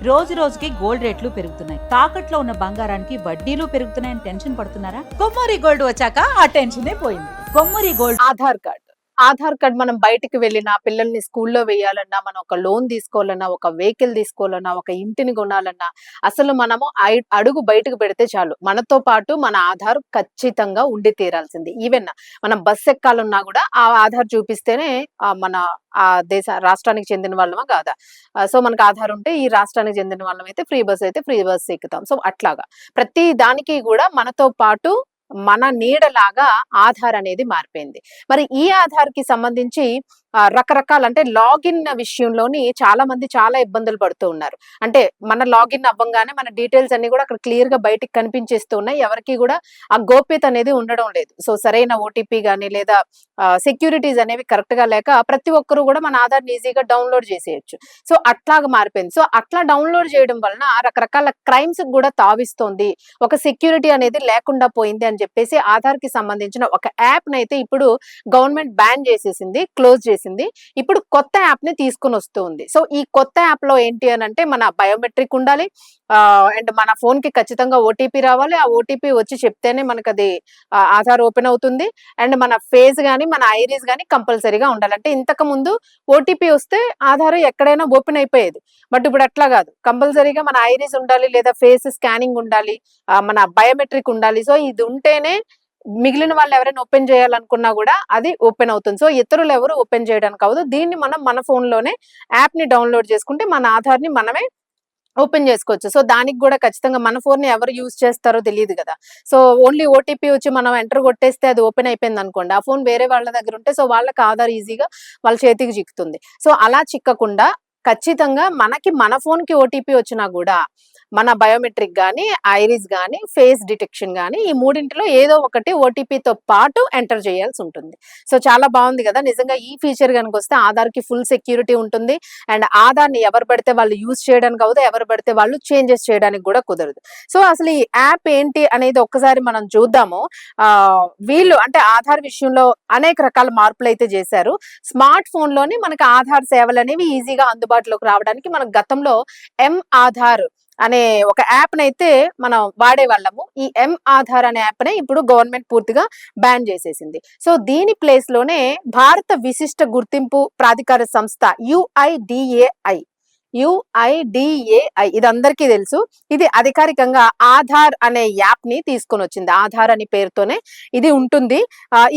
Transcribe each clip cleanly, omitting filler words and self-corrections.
రోజు రోజుకి గోల్డ్ రేట్లు పెరుగుతున్నాయి. తాకట్లో ఉన్న బంగారానికి వడ్డీలు పెరుగుతున్నాయని టెన్షన్ పడుతున్నారా? కొమ్మూరి గోల్డ్ వచ్చాక ఆ టెన్షనే పోయింది. కొమ్మూరి గోల్డ్. ఆధార్ కార్డ్ మనం బయటికి వెళ్ళినా, పిల్లల్ని స్కూల్లో వేయాలన్నా, మనం ఒక లోన్ తీసుకోవాలన్నా, ఒక వెహికల్ తీసుకోవాలన్నా, ఒక ఇంటిని కొనాలన్నా, అసలు మనము అడుగు బయటకు పెడితే చాలు మనతో పాటు మన ఆధార్ ఖచ్చితంగా ఉండి తీరాల్సింది. ఈవెన్ మనం బస్ ఎక్కాలన్నా కూడా ఆ ఆధార్ చూపిస్తేనే మన ఆ రాష్ట్రానికి చెందిన వాళ్ళమా కాదా. సో మనకు ఆధార్ ఉంటే ఈ రాష్ట్రానికి చెందిన వాళ్ళం అయితే ఫ్రీ బస్ ఎక్కుతాం. సో అట్లాగా ప్రతి దానికి కూడా మనతో పాటు మన నీడలాగా ఆధార్ అనేది మారిపోయింది. మరి ఈ ఆధార్ కి సంబంధించి రకరకాల అంటే లాగిన్ విషయంలోని చాలా మంది చాలా ఇబ్బందులు పడుతూ ఉన్నారు. అంటే మన లాగిన్ అవ్వంగానే మన డీటెయిల్స్ అన్ని కూడా అక్కడ క్లియర్ గా బయటికి కనిపించేస్తూ ఉన్నాయి. ఎవరికి కూడా ఆ గోప్యత అనేది ఉండడం లేదు. సో సరైన ఓటీపీ గానీ లేదా సెక్యూరిటీస్ అనేవి కరెక్ట్ గా లేక ప్రతి ఒక్కరు కూడా మన ఆధార్ ఈజీగా డౌన్లోడ్ చేసేయచ్చు. సో అట్లాగా మారిపోయింది. సో అట్లా డౌన్లోడ్ చేయడం వలన రకరకాల క్రైమ్స్ కూడా తావిస్తోంది. ఒక సెక్యూరిటీ అనేది లేకుండా పోయింది అని చెప్పేసి ఆధార్ కి సంబంధించిన ఒక యాప్ నైతే ఇప్పుడు గవర్నమెంట్ బ్యాన్ చేసేసింది, క్లోజ్ చేసింది. ఇప్పుడు కొత్త యాప్ ని తీసుకుని వస్తుంది. సో ఈ కొత్త యాప్ లో ఏంటి అని అంటే మన బయోమెట్రిక్ ఉండాలి, అండ్ మన ఫోన్ కి ఖచ్చితంగా ఓటీపీ రావాలి. ఆ ఓటీపీ వచ్చి చెప్తేనే మనకు అది ఆధార్ ఓపెన్ అవుతుంది. అండ్ మన ఫేస్ గానీ మన ఐరీస్ గానీ కంపల్సరీగా ఉండాలి. అంటే ఇంతకు ముందు ఓటీపీ వస్తే ఆధార్ ఎక్కడైనా ఓపెన్ అయిపోయేది. బట్ ఇప్పుడు అట్లా కాదు, కంపల్సరీగా మన ఐరీస్ ఉండాలి, లేదా ఫేస్ స్కానింగ్ ఉండాలి, మన బయోమెట్రిక్ ఉండాలి. సో ఇది ఉంటేనే మిగిలిన వాళ్ళు ఎవరైనా ఓపెన్ చేయాలనుకున్నా కూడా అది ఓపెన్ అవుతుంది. సో ఇతరులు ఎవరు ఓపెన్ చేయడానికి అవ్వదు. దీన్ని మనం మన ఫోన్ లోనే యాప్ ని డౌన్లోడ్ చేసుకుంటే మన ఆధార్ ని మనమే ఓపెన్ చేసుకోవచ్చు. సో దానికి కూడా ఖచ్చితంగా మన ఫోన్ ని ఎవరు యూజ్ చేస్తారో తెలియదు కదా. సో ఓన్లీ ఓటీపీ వచ్చి మనం ఎంటర్ కొట్టేస్తే అది ఓపెన్ అయిపోయింది అనుకోండి, ఆ ఫోన్ వేరే వాళ్ళ దగ్గర ఉంటే సో వాళ్ళకి ఆధార్ ఈజీగా వాళ్ళ చేతికి చిక్కుతుంది. సో అలా చిక్కకుండా ఖచ్చితంగా మనకి మన ఫోన్ కి ఓటీపీ వచ్చినా కూడా మన బయోమెట్రిక్ గానీ, ఐరిస్ గానీ, ఫేస్ డిటెక్షన్ గానీ ఈ మూడింటిలో ఏదో ఒకటి ఓటీపీతో పాటు ఎంటర్ చేయాల్సి ఉంటుంది. సో చాలా బాగుంది కదా. నిజంగా ఈ ఫీచర్ కనుక వస్తే ఆధార్ కి ఫుల్ సెక్యూరిటీ ఉంటుంది. అండ్ ఆధార్ ని ఎవరు పడితే వాళ్ళు యూజ్ చేయడానికి అవ్వదు, ఎవరు పడితే వాళ్ళు చేంజెస్ చేయడానికి కూడా కుదరదు. సో అసలు ఈ యాప్ ఏంటి అనేది ఒక్కసారి మనం చూద్దాము. వీళ్ళు అంటే ఆధార్ విషయంలో అనేక రకాల మార్పులు అయితే చేశారు. స్మార్ట్ ఫోన్ లోని మనకి ఆధార్ సేవలు అనేవి ఈజీగా అందుబాటులోకి రావడానికి మనకు గతంలో ఆధార్ అనే ఒక యాప్ నైతే మనం వాడేవాళ్ళము. ఈ ఆధార్ అనే యాప్ నే ఇప్పుడు గవర్నమెంట్ పూర్తిగా బ్యాన్ చేసేసింది. సో దీని ప్లేస్ లోనే భారత విశిష్ట గుర్తింపు ప్రాధికార సంస్థ యుఐడిఏఐ ఇది అందరికీ తెలుసు. ఇది అధికారికంగా ఆధార్ అనే యాప్ ని తీసుకొని వచ్చింది. ఆధార్ అనే పేరుతోనే ఇది ఉంటుంది.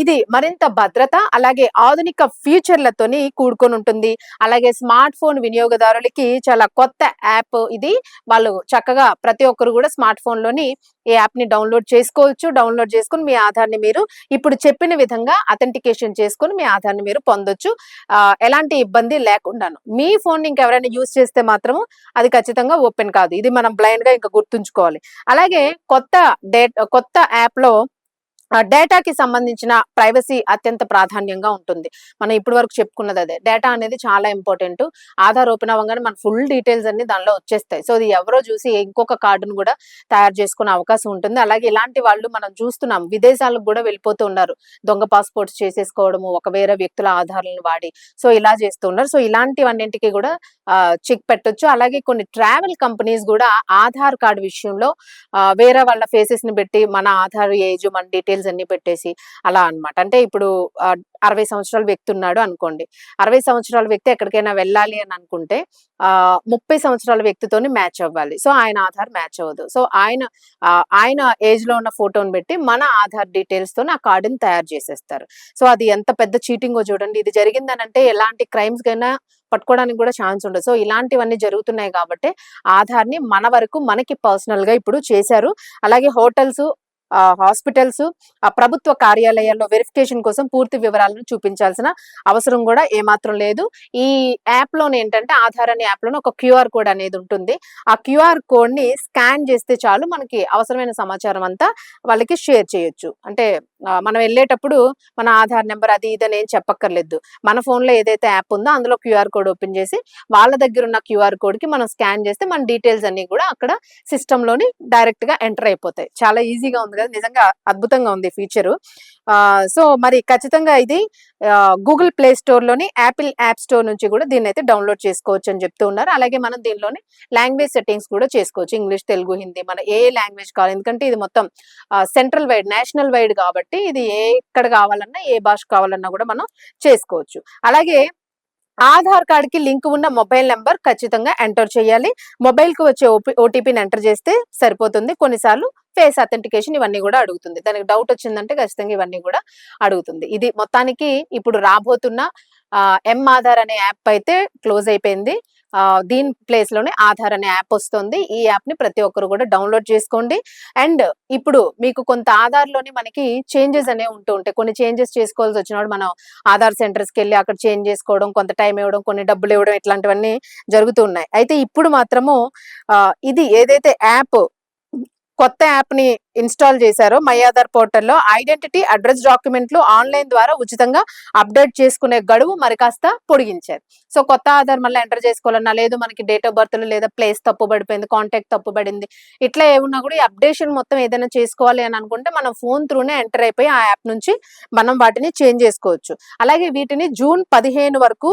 ఇది మరింత భద్రత అలాగే ఆధునిక ఫీచర్లతోని కూడుకొని ఉంటుంది. అలాగే స్మార్ట్ ఫోన్ వినియోగదారులకి చాలా కొత్త యాప్ ఇది. వాళ్ళు చక్కగా ప్రతి ఒక్కరు కూడా స్మార్ట్ ఫోన్ లోని ఈ యాప్ ని డౌన్లోడ్ చేసుకోవచ్చు. డౌన్లోడ్ చేసుకుని మీ ఆధార్ ని మీరు ఇప్పుడు చెప్పిన విధంగా అథెంటికేషన్ చేసుకుని మీ ఆధార్ ని మీరు పొందొచ్చు, ఎలాంటి ఇబ్బంది లేకుండాను. మీ ఫోన్ ఇంకెవరైనా యూజ్ చేస్తే మాత్రము అది ఖచ్చితంగా ఓపెన్ కాదు. ఇది మనం బ్లైండ్ గా ఇంకా గుర్తుంచుకోవాలి. అలాగే కొత్త యాప్ లో డేటాకి సంబంధించిన ప్రైవసీ అత్యంత ప్రాధాన్యంగా ఉంటుంది. మనం ఇప్పటి వరకు చెప్పుకున్నది అదే. డేటా అనేది చాలా ఇంపార్టెంట్. ఆధార్ ఓపెన్ అవ్వగానే మన ఫుల్ డీటెయిల్స్ అన్ని దానిలో వచ్చేస్తాయి. సో అది ఎవరో చూసి ఇంకొక కార్డును కూడా తయారు చేసుకునే అవకాశం ఉంటుంది. అలాగే ఇలాంటి వాళ్ళు మనం చూస్తున్నాం, విదేశాలకు కూడా వెళ్ళిపోతూ ఉన్నారు. దొంగ పాస్పోర్ట్స్ చేసేసుకోవడము, ఒక వేరే వ్యక్తుల ఆధారాలను వాడి సో ఇలా చేస్తూ ఉన్నారు. సో ఇలాంటివన్నింటికి కూడా చెక్ పెట్టొచ్చు. అలాగే కొన్ని ట్రావెల్ కంపెనీస్ కూడా ఆధార్ కార్డు విషయంలో వేరే వాళ్ళ ఫేసెస్ ని పెట్టి మన ఆధార్ ఏజ్ మన డీటెయిల్స్ అన్ని పెట్టేసి అలా అన్నమాట. అంటే ఇప్పుడు 60 సంవత్సరాల వ్యక్తి ఉన్నాడు అనుకోండి, 60 సంవత్సరాల వ్యక్తి ఎక్కడికైనా వెళ్ళాలి అని అనుకుంటే 30 సంవత్సరాల వ్యక్తితోని మ్యాచ్ అవ్వాలి. సో ఆయన ఆధార్ మ్యాచ్ అవ్వదు. సో ఆయన ఏజ్ లో ఉన్న ఫోటోని పెట్టి మన ఆధార్ డీటెయిల్స్ తో ఆ కార్డుని తయారు చేసేస్తారు. సో అది ఎంత పెద్ద చీటింగో చూడండి. ఇది జరిగిందనంటే ఎలాంటి క్రైమ్స్ కైనా పట్టుకోవడానికి కూడా ఛాన్స్ ఉండదు. సో ఇలాంటివన్నీ జరుగుతున్నాయి కాబట్టి ఆధార్ ని మన వరకు మనకి పర్సనల్ గా ఇప్పుడు చేశారు. అలాగే హోటల్స్, హాస్పిటల్స్, ప్రభుత్వ కార్యాలయాల్లో వెరిఫికేషన్ కోసం పూర్తి వివరాలను చూపించాల్సిన అవసరం కూడా ఏమాత్రం లేదు. ఈ యాప్ లోనే ఏంటంటే ఆధార్ అనే యాప్ లోనే ఒక క్యూఆర్ కోడ్ అనేది ఉంటుంది. ఆ క్యూఆర్ కోడ్ ని స్కాన్ చేస్తే చాలు మనకి అవసరమైన సమాచారం అంతా వాళ్ళకి షేర్ చేయొచ్చు. అంటే మనం వెళ్ళేటప్పుడు మన ఆధార్ నెంబర్ అది ఇదని ఏం చెప్పక్కర్లేదు. మన ఫోన్‌లో ఏదైతే యాప్ ఉందో అందులో క్యూఆర్ కోడ్ ఓపెన్ చేసి వాళ్ళ దగ్గర ఉన్న క్యూఆర్ కోడ్‌కి మనం స్కాన్ చేస్తే మన డీటెయిల్స్ అన్నీ కూడా అక్కడ సిస్టమ్‌లోని డైరెక్ట్‌గా ఎంటర్ అయిపోతాయి. చాలా ఈజీగా ఉంది కదా! నిజంగా అద్భుతంగా ఉంది ఫీచరు. సో, మరి ఖచ్చితంగా ఇది గూగుల్ ప్లే స్టోర్‌లోని, యాపిల్ యాప్ స్టోర్ నుంచి కూడా దీన్నైతే డౌన్‌లోడ్ చేసుకోవచ్చు అని చెప్తూ ఉన్నారు. అలాగే మనం దీనిలోని లాంగ్వేజ్ సెట్టింగ్స్ కూడా చేసుకోవచ్చు. ఇంగ్లీష్, తెలుగు, హిందీ మన ఏ లాంగ్వేజ్ కావాలి. ఎందుకంటే ఇది మొత్తం సెంట్రల్ వైడ్, నేషనల్ వైడ్ కాబట్టి ఇది ఎక్కడ కావాలన్నా, ఏ భాష కావాలన్నా కూడా మనం చేసుకోవచ్చు. అలాగే ఆధార్ కార్డ్‌కి లింక్ ఉన్న మొబైల్ నంబర్ ఖచ్చితంగా ఎంటర్ చేయాలి. మొబైల్‌కి వచ్చే ఓటీపీని ఎంటర్ చేస్తే సరిపోతుంది. కొన్నిసార్లు ఫేస్ అథెంటికేషన్ ఇవన్నీ కూడా అడుగుతుంది. దానికి డౌట్ వచ్చిందంటే ఖచ్చితంగా ఇవన్నీ కూడా అడుగుతుంది. ఇది మొత్తానికి ఇప్పుడు రాబోతున్న ఆధార్ అనే యాప్ అయితే క్లోజ్ అయిపోయింది. దీని ప్లేస్‌లోనే ఆధార్ అనే యాప్ వస్తుంది. ఈ యాప్‌ని ప్రతి ఒక్కరు కూడా డౌన్‌లోడ్ చేసుకోండి. అండ్ ఇప్పుడు మీకు కొంత ఆధార్‌లోని మనకి చేంజెస్ అనేవి ఉంటూ ఉంటాయి. కొన్ని చేంజెస్ చేసుకోవాల్సి వచ్చినప్పుడు మనం ఆధార్ సెంటర్స్‌కెళ్ళి అక్కడ చేంజ్ చేసుకోవడం, కొంత టైం ఇవ్వడం, కొన్ని డబ్బులు ఇవ్వడం ఇట్లాంటివన్నీ జరుగుతూ ఉన్నాయి. అయితే ఇప్పుడు మాత్రము ఇది ఏదైతే యాప్ కొత్త యాప్‌ని ఇన్‌స్టాల్ చేశారో మై ఆధార్ పోర్టల్‌లో ఐడెంటిటీ, అడ్రెస్ డాక్యుమెంట్లు ఆన్‌లైన్ ద్వారా ఉచితంగా అప్డేట్ చేసుకునే గడువు మరి కాస్త పొడిగించారు. సో, కొత్త ఆధార్ మళ్ళీ ఎంటర్ చేసుకోవాలన్నా, లేదు మనకి డేట్ ఆఫ్ బర్త్‌లో లేదా ప్లేస్ తప్పు పడిపోయింది, కాంటాక్ట్ తప్పు పడింది. ఇట్లా ఏమున్నా కూడా ఈ అప్డేషన్ మొత్తం ఏదైనా చేసుకోవాలి అని అనుకుంటే మనం ఫోన్ త్రూనే ఎంటర్ అయిపోయి ఆ యాప్ నుంచి మనం వాటిని చేంజ్ చేసుకోవచ్చు. అలాగే వీటిని జూన్ 15 వరకు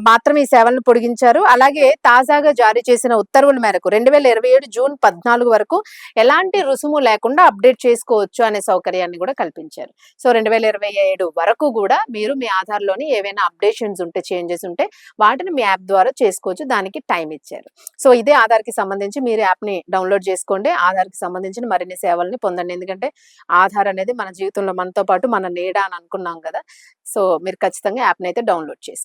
మాత్రమే ఈ సేవలను పొడిగించారు. అలాగే తాజాగా జారీ చేసిన ఉత్తర్వుల మేరకు 2027 జూన్ 14 వరకు ఎలాంటి రుసుము లేకుండా అప్డేట్ చేసుకోవచ్చు అనే సౌకర్యాన్ని కూడా కల్పించారు. సో, 2027 వరకు కూడా మీరు మీ ఆధార్‌లోని ఏవైనా అప్డేషన్స్ ఉంటే, చేంజెస్ ఉంటే వాటిని మీ యాప్ ద్వారా చేసుకోవచ్చు. దానికి టైం ఇచ్చారు. సో, ఇదే ఆధార్‌కి సంబంధించి మీరు యాప్‌ని డౌన్‌లోడ్ చేసుకోండి. ఆధార్‌కి సంబంధించిన మరిన్ని సేవల్ని పొందండి. ఎందుకంటే ఆధార్ అనేది మన జీవితంలో మనతో పాటు మన నీడ అని అనుకున్నాం కదా! సో, మీరు ఖచ్చితంగా యాప్‌ని అయితే డౌన్‌లోడ్ చేసుకోండి.